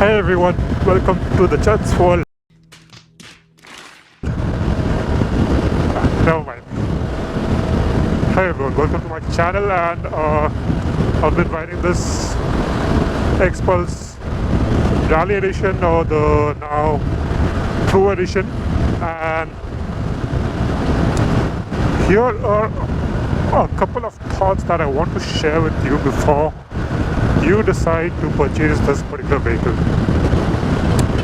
Hi everyone, welcome to the Chat's World. Never mind. Hi everyone, welcome to my channel, and I've been riding this Xpulse Rally Edition, or the now Pro Edition, and here are a couple of thoughts that I want to share with you before you decide to purchase this particular vehicle.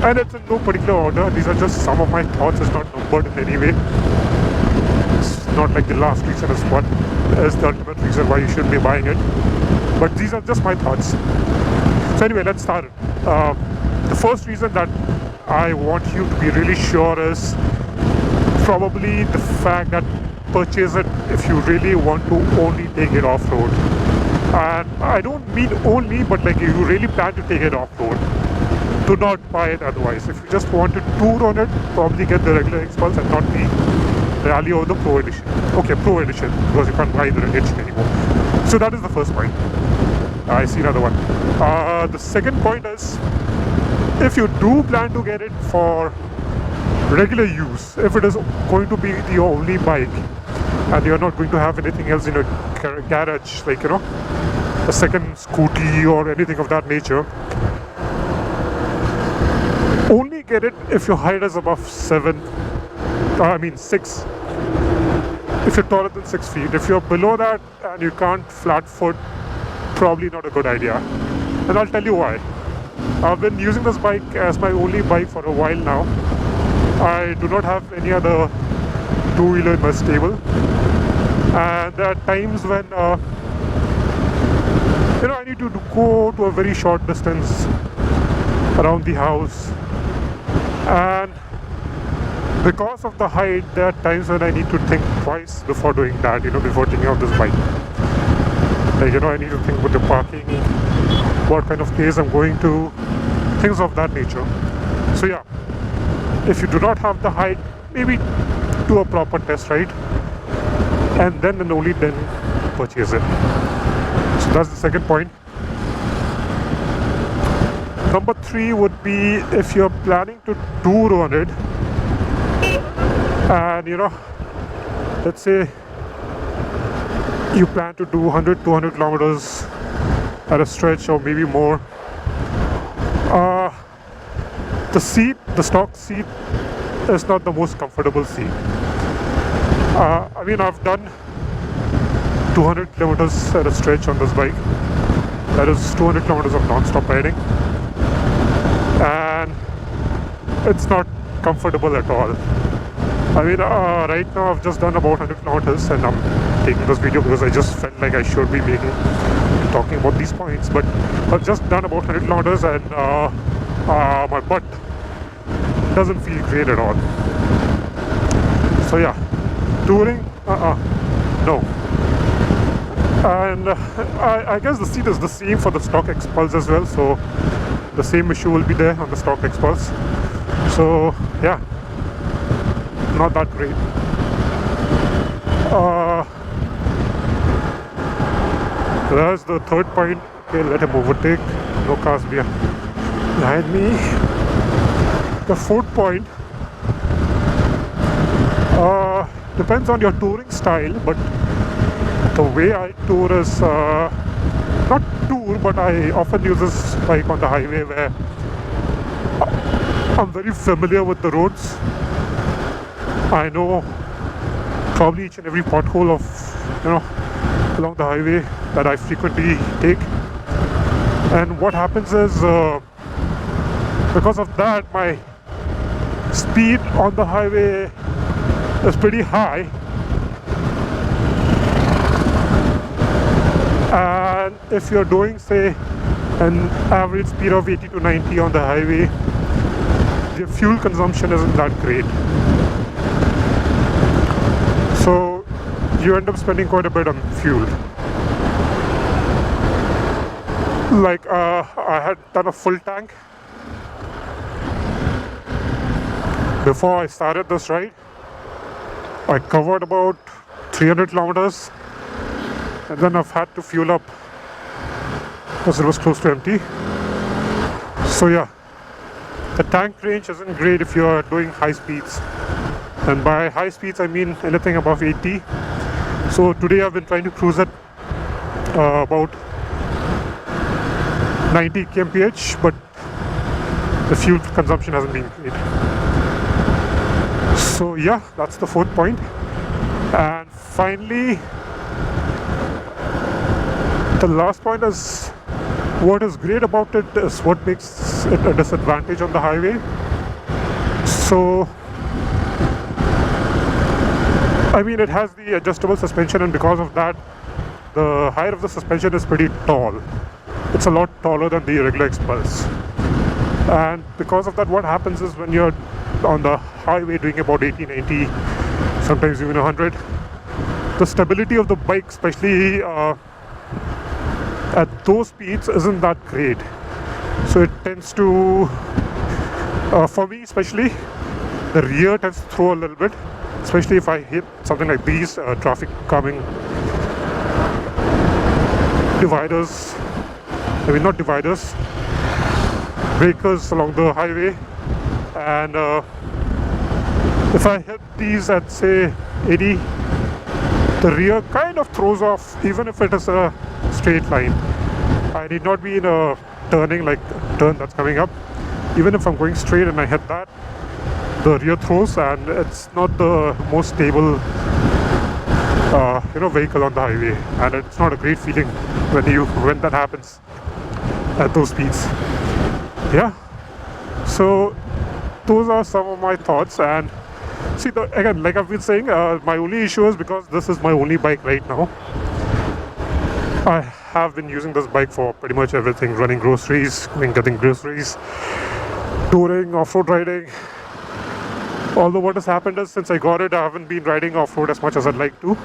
And it's in no particular order. These are just some of my thoughts. It's not numbered in any way. It's not like the last reason is what is the ultimate reason why you should be buying it. But these are just my thoughts. So anyway, let's start it. The first reason that I want you to be really sure is probably the fact that purchase it if you really want to only take it off-road. And I don't mean only, but like you really plan to take it off-road. Do not buy it otherwise. If you just want to tour on it, probably get the regular Xpulse and not the Rally or the Pro Edition. Okay, Pro Edition, because you can't buy the Edition anymore. So that is the first point. I see another one. The second point is, if you do plan to get it for regular use, if it is going to be the only bike and you're not going to have anything else in your garage, like, you know, a second scooty or anything of that nature, only get it if your height is above 6. If you're taller than 6 feet. If you're below that and you can't flat foot, probably not a good idea. And I'll tell you why. I've been using this bike as my only bike for a while now. I do not have any other two-wheeler in my stable, and there are times when I need to go to a very short distance around the house, and because of the height, there are times when I need to think twice before doing that, before taking out this bike. Like, I need to think about the parking, what kind of place I'm going to, things of that nature. So yeah, if you do not have the height, maybe do a proper test ride, and then and only then purchase it. So that's the second point. Number 3 would be, if you're planning to tour on it, and let's say you plan to do 100-200 kilometers at a stretch, or maybe more, the stock seat is not the most comfortable seat. I've done 200 kilometers at a stretch on this bike. That is 200 kilometers of non-stop riding, and it's not comfortable at all. Right now I've just done about 100 kilometers, and I'm taking this video because I just felt like I should be talking about these points. But I've just done about 100 kilometers, and my butt doesn't feel great at all. So yeah, touring, no. And I guess the seat is the same for the stock Xpulse as well, so the same issue will be there on the stock Xpulse. So yeah, not that great. There's the third point. Okay, let him overtake. No cars behind me. The fourth point, depends on your touring style, but the way I tour is not tour, but I often use this bike on the highway where I'm very familiar with the roads. I know probably each and every pothole of along the highway that I frequently take, and what happens is, because of that, my speed on the highway is pretty high, and if you're doing, say, an average speed of 80 to 90 on the highway, the fuel consumption isn't that great. So you end up spending quite a bit on fuel. Like, I had done a full tank before I started this ride. I covered about 300 kilometers, and then I've had to fuel up because it was close to empty. So yeah, The tank range isn't great if you're doing high speeds, and by high speeds I mean anything above 80. So today I've been trying to cruise at about 90 kmph, but the fuel consumption hasn't been great. So yeah, that's the fourth point. And finally, the last point is, what is great about it is what makes it a disadvantage on the highway. So I mean, it has the adjustable suspension, and because of that, the height of the suspension is pretty tall. It's a lot taller than the regular Xpulse. And because of that, what happens is when you're on the highway doing about 80, 90, sometimes even 100, the stability of the bike, especially at those speeds, isn't that great. So it tends to, for me especially, the rear tends to throw a little bit, especially if I hit something like these traffic calming dividers. I mean, not dividers, breakers along the highway. And if I hit these at say 80, the rear kind of throws off, even if it is a straight line. I need not be in a turning like turn that's coming up. Even if I'm going straight and I hit that, the rear throws, and it's not the most stable vehicle on the highway, and it's not a great feeling when that happens at those speeds. Yeah, so those are some of my thoughts. And see, again, like I've been saying, my only issue is because this is my only bike right now. I have been using this bike for pretty much everything: running groceries, getting groceries, touring, off-road riding. Although what has happened is, since I got it, I haven't been riding off-road as much as I'd like to.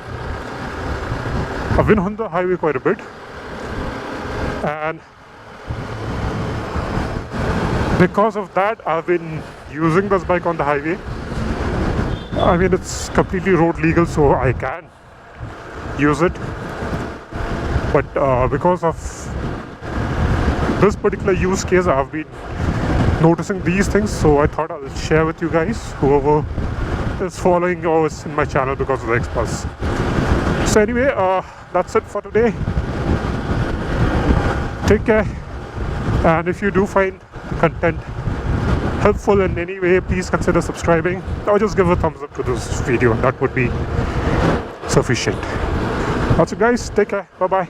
I've been on the highway quite a bit, and because of that, I've been using this bike on the highway. I mean, it's completely road legal, so I can use it. But because of this particular use case, I've been noticing these things, so I thought I'll share with you guys, whoever is following or is in my channel because of the Xpulse. So anyway, that's it for today. Take care, and if you do find the content helpful in any way, please consider subscribing or just give a thumbs up to this video. That would be sufficient. That's it, guys. Take care. Bye bye.